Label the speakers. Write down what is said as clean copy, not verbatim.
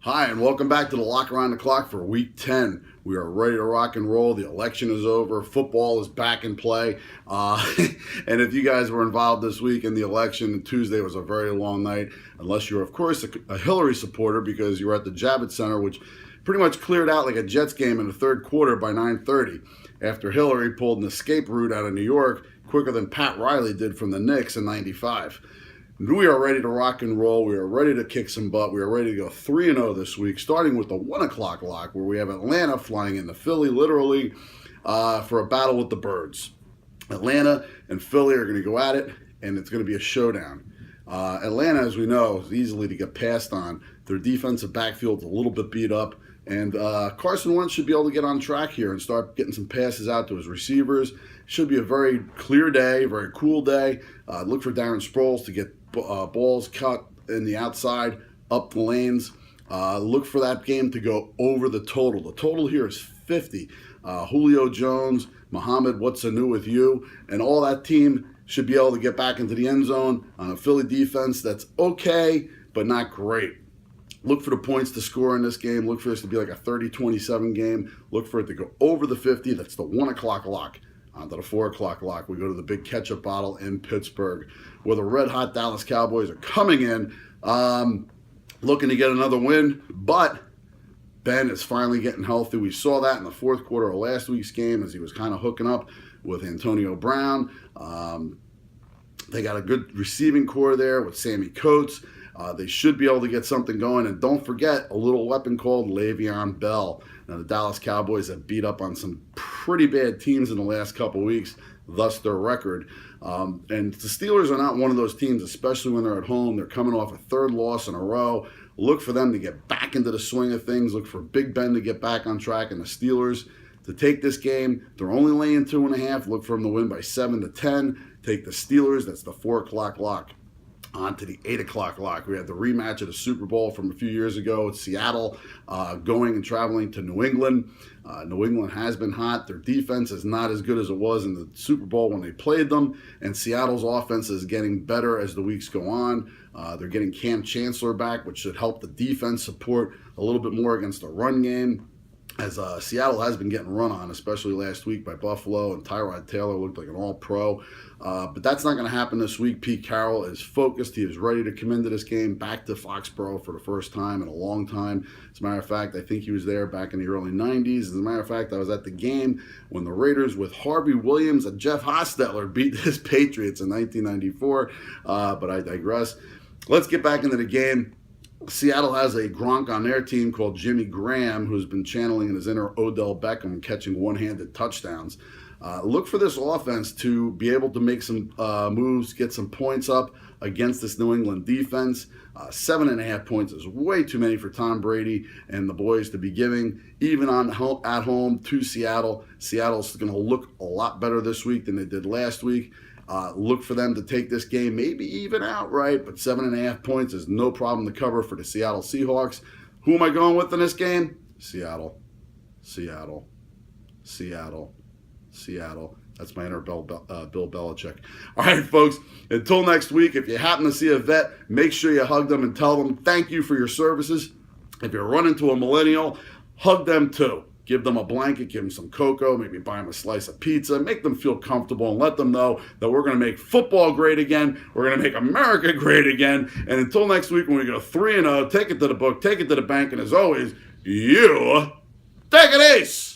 Speaker 1: Hi, and welcome back to the Lock Around the Clock for Week 10. We are ready to rock and roll. The election is over. Football is back in play. And if you guys were involved this week in the election, Tuesday was a very long night, unless you're, of course, a Hillary supporter because you were at the Javits Center, which pretty much cleared out like a Jets game in the third quarter by 9:30 after Hillary pulled an escape route out of New York quicker than Pat Riley did from the Knicks in '95. We are ready to rock and roll. We are ready to kick some butt. We are ready to go 3-0 this week, starting with the 1 o'clock lock, where we have Atlanta flying into Philly, literally, for a battle with the Birds. Atlanta and Philly are going to go at it, and it's going to be a showdown. Atlanta, as we know, is easily to get passed on. Their defensive backfield is a little bit beat up, and Carson Wentz should be able to get on track here and start getting some passes out to his receivers. Should be a very clear day, very cool day. Look for Darren Sproles to get balls cut in the outside, up the lanes. Look for that game to go over the total. The total here is 50. Julio Jones, Muhammad, what's new with you? And all that team should be able to get back into the end zone on a Philly defense that's okay, but not great. Look for the points to score in this game. Look for this to be like a 30-27 game. Look for it to go over the 50. That's the 1 o'clock lock. Onto the 4 o'clock lock, we go to the big ketchup bottle in Pittsburgh, where the red-hot Dallas Cowboys are coming in, looking to get another win. But Ben is finally getting healthy. We saw that in the fourth quarter of last week's game as he was kind of hooking up with Antonio Brown. They got a good receiving core there with Sammy Coates. They should be able to get something going. And don't forget a little weapon called Le'Veon Bell. Now, the Dallas Cowboys have beat up on some pretty bad teams in the last couple weeks, thus their record. And the Steelers are not one of those teams, especially when they're at home. They're coming off a third loss in a row. Look for them to get back into the swing of things. Look for Big Ben to get back on track and the Steelers to take this game. They're only laying 2.5. Look for them to win by 7-10. Take the Steelers. That's the 4 o'clock lock. On to the 8 o'clock lock. We had the rematch of the Super Bowl from a few years ago. It's Seattle going and traveling to New England. New England has been hot. Their defense is not as good as it was in the Super Bowl when they played them. And Seattle's offense is getting better as the weeks go on. They're getting Cam Chancellor back, which should help the defense support a little bit more against the run game, as Seattle has been getting run on, especially last week by Buffalo, and Tyrod Taylor looked like an all-pro. But that's not going to happen this week. Pete Carroll is focused. He is ready to come into this game back to Foxborough for the first time in a long time. As a matter of fact, I think he was there back in the early 90s. As a matter of fact, I was at the game when the Raiders with Harvey Williams and Jeff Hostetler beat his Patriots in 1994. But I digress. Let's get back into the game. Seattle has a Gronk on their team called Jimmy Graham, who's been channeling his inner Odell Beckham, catching one-handed touchdowns. Look for this offense to be able to make some moves, get some points up against this New England defense. 7.5 points is way too many for Tom Brady and the boys to be giving, even at home to Seattle. Seattle's going to look a lot better this week than they did last week. Look for them to take this game, maybe even outright, but 7.5 points is no problem to cover for the Seattle Seahawks. Who am I going with in this game? Seattle. Seattle. Seattle. Seattle. That's my inner Bill Belichick. All right, folks, until next week, if you happen to see a vet, make sure you hug them and tell them thank you for your services. If you run into a millennial, hug them too. Give them a blanket, give them some cocoa, maybe buy them a slice of pizza, make them feel comfortable, and let them know that we're going to make football great again. We're going to make America great again. And until next week when we go 3-0, take it to the book, take it to the bank, and as always, you take it ace.